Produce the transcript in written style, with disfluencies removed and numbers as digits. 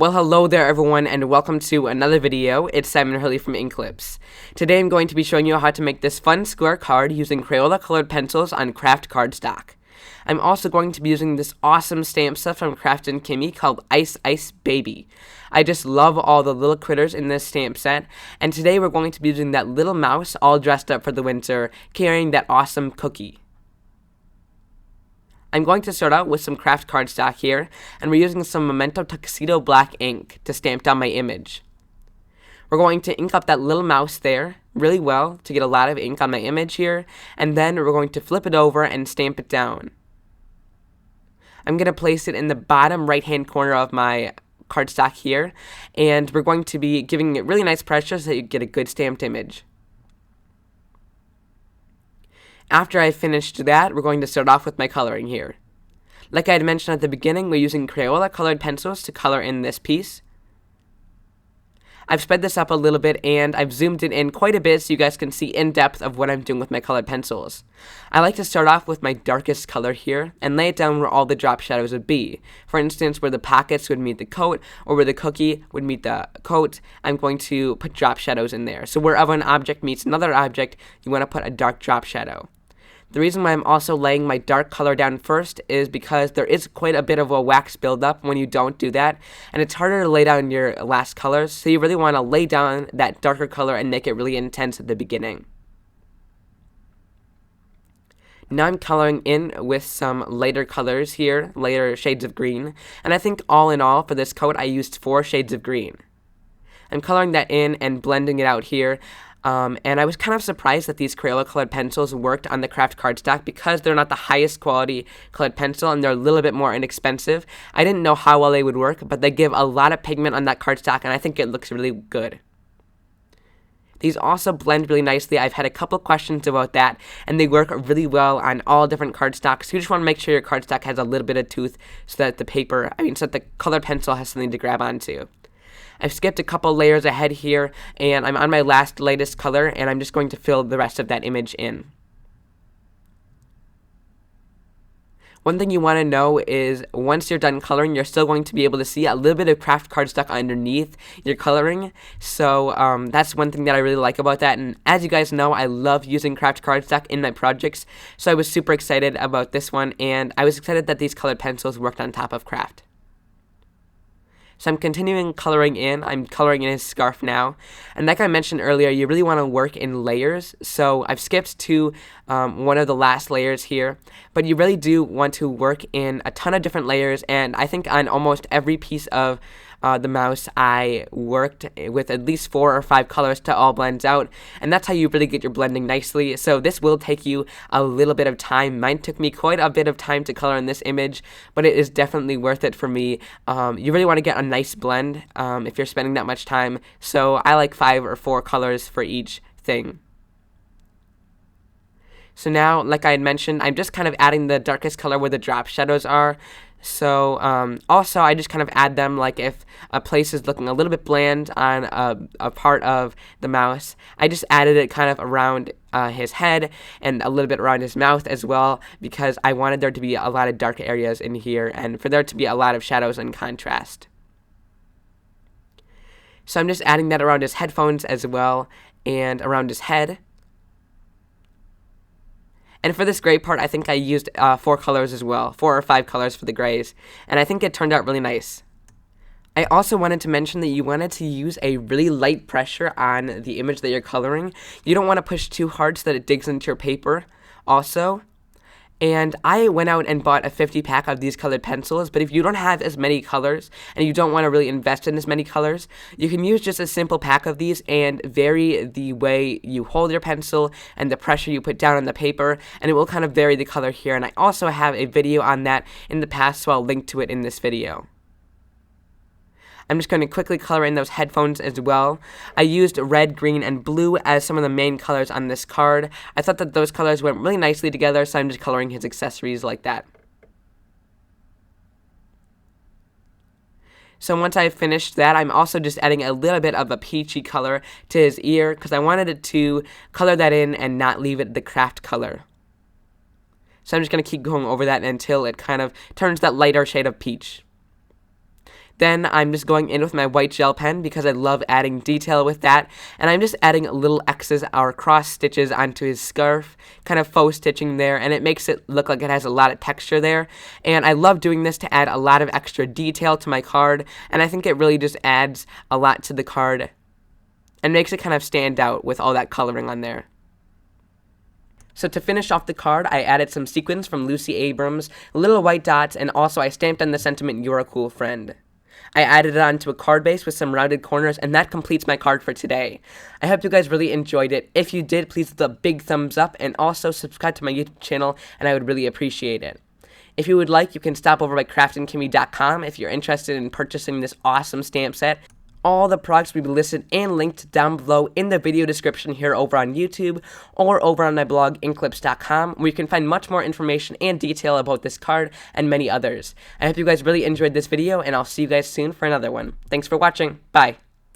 Well, hello there everyone, and welcome to another video. It's Simon Hurley from Inklips. Today I'm going to be showing you how to make this fun square card using Crayola colored pencils on Kraft cardstock. I'm also going to be using this awesome stamp set from Kraftin Kimmie called Ice Ice Baby. I just love all the little critters in this stamp set, and today we're going to be using that little mouse all dressed up for the winter, carrying that awesome cookie. I'm going to start out with some Kraft cardstock here, and we're using some Memento Tuxedo Black ink to stamp down my image. We're going to ink up that little mouse there really well to get a lot of ink on my image here, and then we're going to flip it over and stamp it down. I'm going to place it in the bottom right-hand corner of my cardstock here, and we're going to be giving it really nice pressure so that you get a good stamped image. After I finished that, we're going to start off with my coloring here. Like I had mentioned at the beginning, we're using Crayola colored pencils to color in this piece. I've sped this up a little bit and I've zoomed it in quite a bit so you guys can see in depth of what I'm doing with my colored pencils. I like to start off with my darkest color here and lay it down where all the drop shadows would be. For instance, where the pockets would meet the coat or where the cookie would meet the coat, I'm going to put drop shadows in there. So wherever an object meets another object, you want to put a dark drop shadow. The reason why I'm also laying my dark color down first is because there is quite a bit of a wax buildup when you don't do that, and it's harder to lay down your last colors, so you really want to lay down that darker color and make it really intense at the beginning. Now I'm coloring in with some lighter colors here, lighter shades of green, and I think all in all for this coat I used 4 shades of green. I'm coloring that in and blending it out here. And I was kind of surprised that these Crayola colored pencils worked on the Kraft cardstock because they're not the highest quality colored pencil and they're a little bit more inexpensive. I didn't know how well they would work, but they give a lot of pigment on that cardstock and I think it looks really good. These also blend really nicely. I've had a couple questions about that, and they work really well on all different cardstocks. You just want to make sure your cardstock has a little bit of tooth so that so that the colored pencil has something to grab onto. I've skipped a couple layers ahead here, and I'm on my latest color, and I'm just going to fill the rest of that image in. One thing you want to know is once you're done coloring, you're still going to be able to see a little bit of Kraft cardstock underneath your coloring. So that's one thing that I really like about that. And as you guys know, I love using Kraft cardstock in my projects. So I was super excited about this one, and I was excited that these colored pencils worked on top of Kraft. So I'm continuing coloring in. I'm coloring in his scarf now. And like I mentioned earlier, you really want to work in layers. So I've skipped to one of the last layers here. But you really do want to work in a ton of different layers. And I think on almost every piece of the mouse, I worked with at least 4 or 5 colors to all blend out, and that's how you really get your blending nicely. So this will take you a little bit of time. Mine took me quite a bit of time to color in this image, but it is definitely worth it for me. You really want to get a nice blend if you're spending that much time, so I like 5 or 4 colors for each thing. So now, like I had mentioned, I'm just kind of adding the darkest color where the drop shadows are. So also I just kind of add them like if a place is looking a little bit bland on a part of the mouse. I just added it kind of around his head and a little bit around his mouth as well because I wanted there to be a lot of dark areas in here and for there to be a lot of shadows and contrast. So I'm just adding that around his headphones as well and around his head. And for this gray part, I think I used 4 colors as well, 4 or 5 colors for the grays, and I think it turned out really nice. I also wanted to mention that you wanted to use a really light pressure on the image that you're coloring. You don't want to push too hard so that it digs into your paper also. And I went out and bought a 50 pack of these colored pencils, but if you don't have as many colors and you don't want to really invest in as many colors, you can use just a simple pack of these and vary the way you hold your pencil and the pressure you put down on the paper, and it will kind of vary the color here. And I also have a video on that in the past, so I'll link to it in this video. I'm just going to quickly color in those headphones as well. I used red, green, and blue as some of the main colors on this card. I thought that those colors went really nicely together, so I'm just coloring his accessories like that. So once I've finished that, I'm also just adding a little bit of a peachy color to his ear because I wanted it to color that in and not leave it the Kraft color. So I'm just going to keep going over that until it kind of turns that lighter shade of peach. Then I'm just going in with my white gel pen because I love adding detail with that. And I'm just adding little X's or cross stitches onto his scarf, kind of faux stitching there, and it makes it look like it has a lot of texture there. And I love doing this to add a lot of extra detail to my card, and I think it really just adds a lot to the card and makes it kind of stand out with all that coloring on there. So to finish off the card, I added some sequins from Lucy Abrams, little white dots, and also I stamped on the sentiment, "You're a cool friend." I added it onto a card base with some rounded corners, and that completes my card for today. I hope you guys really enjoyed it. If you did, please hit the big thumbs up, and also subscribe to my YouTube channel, and I would really appreciate it. If you would like, you can stop over by CraftinKimmie.com if you're interested in purchasing this awesome stamp set. All the products will be listed and linked down below in the video description here over on YouTube or over on my blog, inklips.com, where you can find much more information and detail about this card and many others. I hope you guys really enjoyed this video, and I'll see you guys soon for another one. Thanks for watching. Bye.